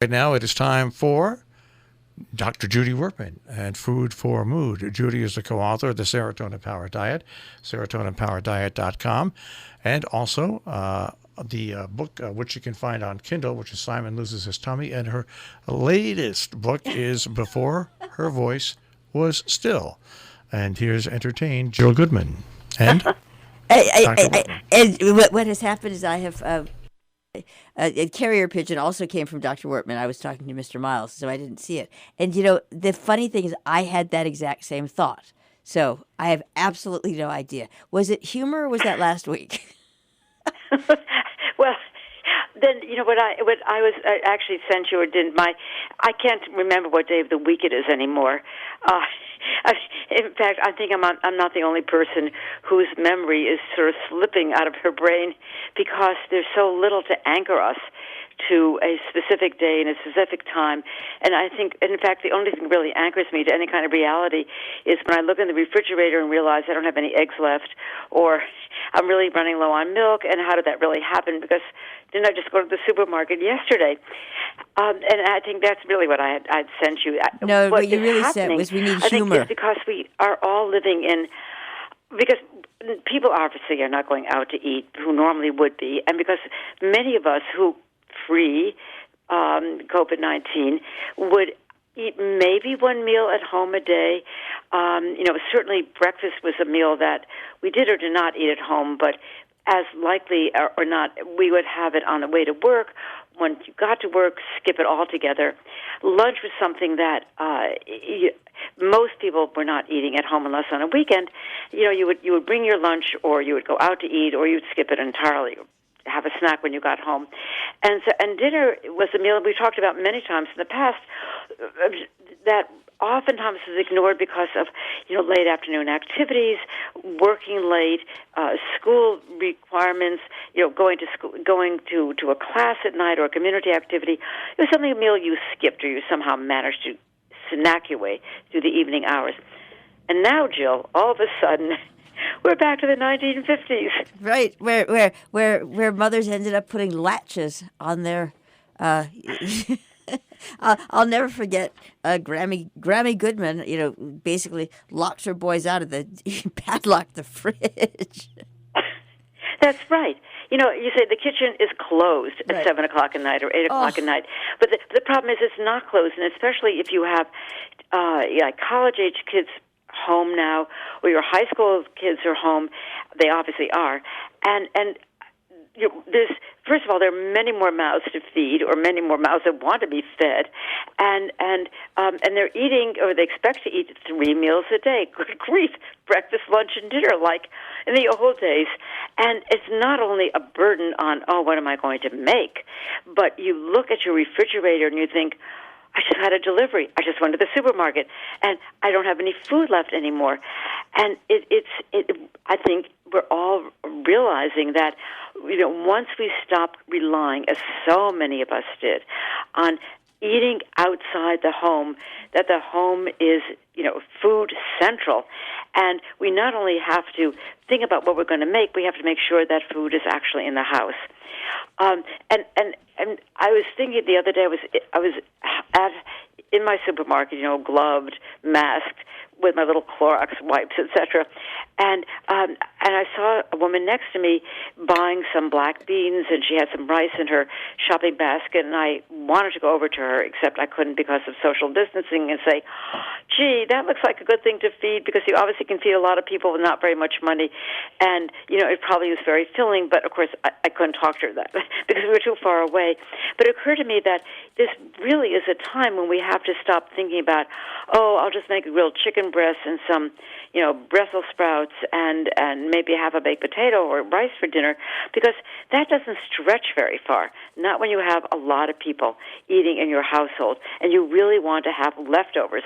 Right now it is time for Dr. Judy Wurtman and Food for Mood. Judy is the co-author of the Serotonin Power Diet, serotoninpowerdiet.com, and also the book, which you can find on Kindle, which is Simon Loses His Tummy, and her latest book is Before Her Voice Was Still. And here's entertain Jill Goodman and Dr. Wurtman. And what has happened is I have a carrier pigeon also came from Dr. Wurtman. I was talking to Mr. Miles, so I didn't see it. And, the funny thing is I had that exact same thought. So I have absolutely no idea. Was it humor or was that last week? Well, then what I actually sent you or didn't. I can't remember what day of the week it is anymore. In fact, I think I'm not the only person whose memory is sort of slipping out of her brain because there's so little to anchor us to a specific day and a specific time. And I think, in fact, the only thing that really anchors me to any kind of reality is when I look in the refrigerator and realize I don't have any eggs left, or I'm really running low on milk, and how did that really happen? Because didn't I just go to the supermarket yesterday? And I think that's really what I'd sent you. No, what you really said was we need humor. I think it's because we are all living in, because people obviously are not going out to eat who normally would be, and because many of us who free COVID-19 would eat maybe one meal at home a day. Certainly breakfast was a meal that we did or did not eat at home, but as likely or not, we would have it on the way to work. When you got to work, skip it altogether. Lunch was something that most people were not eating at home unless on a weekend. You would bring your lunch, or you would go out to eat, or you'd skip it entirely. Have a snack when you got home. And dinner was a meal we talked about many times in the past that oftentimes is ignored because of late afternoon activities, working late, school requirements, going to school, going to a class at night or a community activity. It was something, a meal you skipped or you somehow managed to snack your way through the evening hours. And now, Jill, all of a sudden, we're back to the 1950s. Right, where mothers ended up putting latches on their. I'll never forget Grammy Goodman. Basically locked her boys out of padlocked the fridge. That's right. You say the kitchen is closed at right. 7 o'clock at night or 8 o'clock at night. But the problem is it's not closed, and especially if you have college-age kids home now, or your high school kids are home. They obviously are. And there's, first of all, there are many more mouths to feed, or many more mouths that want to be fed, and they're eating, or they expect to eat 3 meals a day. Good grief, breakfast, lunch, and dinner, like in the old days. And it's not only a burden on, what am I going to make, but you look at your refrigerator and you think, I just had a delivery. I just went to the supermarket, and I don't have any food left anymore. And I think we're all realizing that, once we stop relying, as so many of us did, on eating outside the home, that the home is, food central. And we not only have to think about what we're going to make, we have to make sure that food is actually in the house. And I was thinking the other day, I was in my supermarket, gloved, masked, with my little Clorox wipes, etc. And I saw a woman next to me buying some black beans, and she had some rice in her shopping basket, and I wanted to go over to her, except I couldn't because of social distancing, and say, gee, that looks like a good thing to feed, because you obviously can feed a lot of people with not very much money, and, it probably was very filling, but of course I couldn't talk to her that because we were too far away. But it occurred to me that this really is a time when we have to stop thinking about, I'll just make a grilled chicken breast and some, Brussels sprouts and maybe have a baked potato or rice for dinner, because that doesn't stretch very far, not when you have a lot of people eating in your household, and you really want to have leftovers.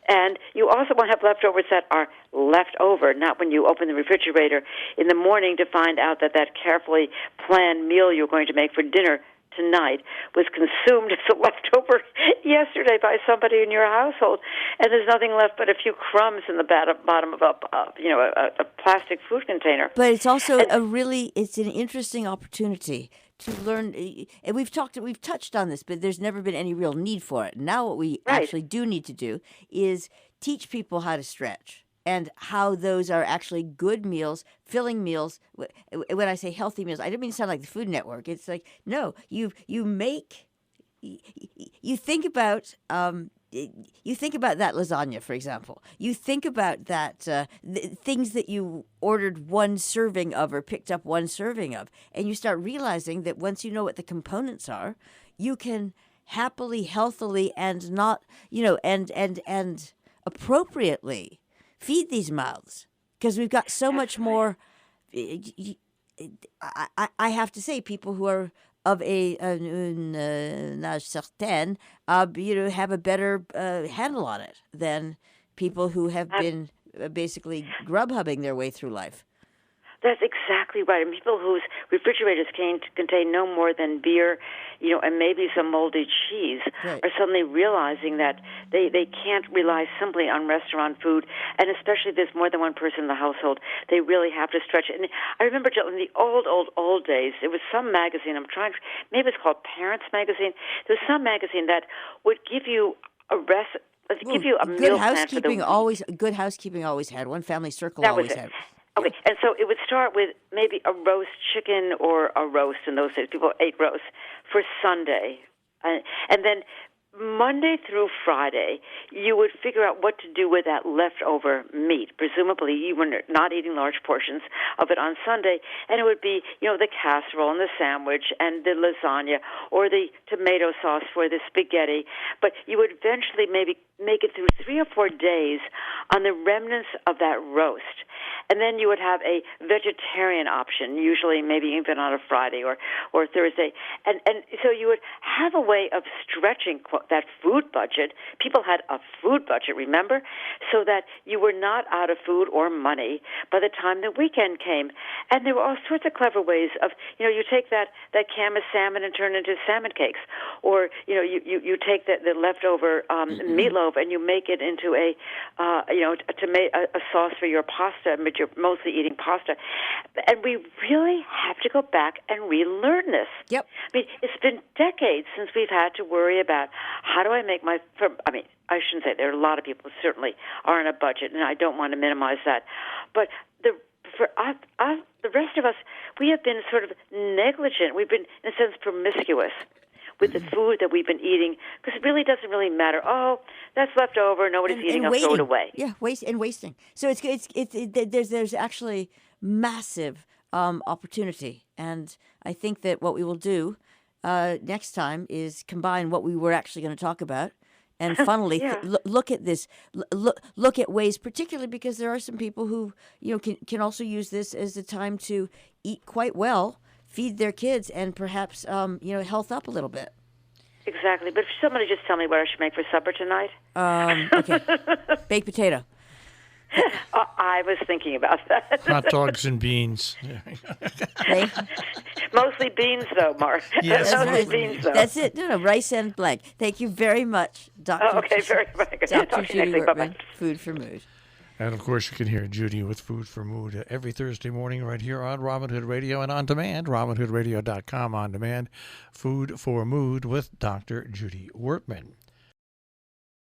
And you also want to have leftovers that are left over, not when you open the refrigerator in the morning to find out that carefully planned meal you're going to make for dinner tonight was consumed as a leftover yesterday by somebody in your household, and there's nothing left but a few crumbs in the bottom of a plastic food container. But it's also it's an interesting opportunity to learn, and we've touched on this, but there's never been any real need for it. Now what we Right. actually do need to do is teach people how to stretch and how those are actually good meals, filling meals. When I say healthy meals, I don't mean to sound like the Food Network. It's like, no, you think about that lasagna, for example. You think about that things that you ordered one serving of or picked up one serving of, and you start realizing that once you know what the components are, you can happily, healthily, and not, and appropriately feed these mouths, because we've got so much more. I have to say, people who are of a âge certain, have a better handle on it than people who have been basically grub-hubbing their way through life. That's exactly right. And people whose refrigerators contain no more than beer, and maybe some moldy cheese, Right. are suddenly realizing that they can't rely simply on restaurant food, and especially if there's more than one person in the household, they really have to stretch it. And I remember, Jill, in the old days, there was some magazine, maybe it's called Parents Magazine. There was some magazine that would give you a give you a meal plan for the week. Good Housekeeping always had one. Family Circle That was always it. had. Okay, and so it would start with maybe a roast chicken or a roast in those days. People ate roast for Sunday. And then Monday through Friday, you would figure out what to do with that leftover meat. Presumably, you were not eating large portions of it on Sunday, and it would be, the casserole and the sandwich and the lasagna or the tomato sauce for the spaghetti. But you would eventually maybe make it through 3 or 4 days on the remnants of that roast. And then you would have a vegetarian option, usually maybe even on a Friday or Thursday. And so you would have a way of stretching that food budget. People had a food budget, remember? So that you were not out of food or money by the time the weekend came. And there were all sorts of clever ways of, you take that can of salmon and turn it into salmon cakes. Or, you take the leftover meatloaf and you make it into a sauce for your pasta, but you're mostly eating pasta. And we really have to go back and relearn this. Yep. I mean, it's been decades since we've had to worry about how do I make I shouldn't say there are a lot of people who certainly are on a budget, and I don't want to minimize that. But for us, the rest of us, we have been sort of negligent. We've been, in a sense, promiscuous with the food that we've been eating, because it really doesn't really matter. Oh, that's left over. Nobody's eating. I'll throw it away. Yeah, wasting. So there's actually massive opportunity, and I think that what we will do next time is combine what we were actually going to talk about, and funnily look at this. Look at ways, particularly because there are some people who can also use this as a time to eat quite well, feed their kids, and perhaps health up a little bit. Exactly. But if somebody just tell me what I should make for supper tonight. Okay. Baked potato. I was thinking about that. Hot dogs and beans. Okay. Mostly beans, though, Mark. Yes, Mostly beans, though. That's it. No, rice and blank. Thank you very much, Dr. Oh, okay, very much. Dr. Talk to you Judy next week. Wurtman, Bye-bye. Food for Mood. And, of course, you can hear Judy with Food for Mood every Thursday morning right here on Robin Hood Radio and on demand, robinhoodradio.com on demand. Food for Mood with Dr. Judy Wurtman.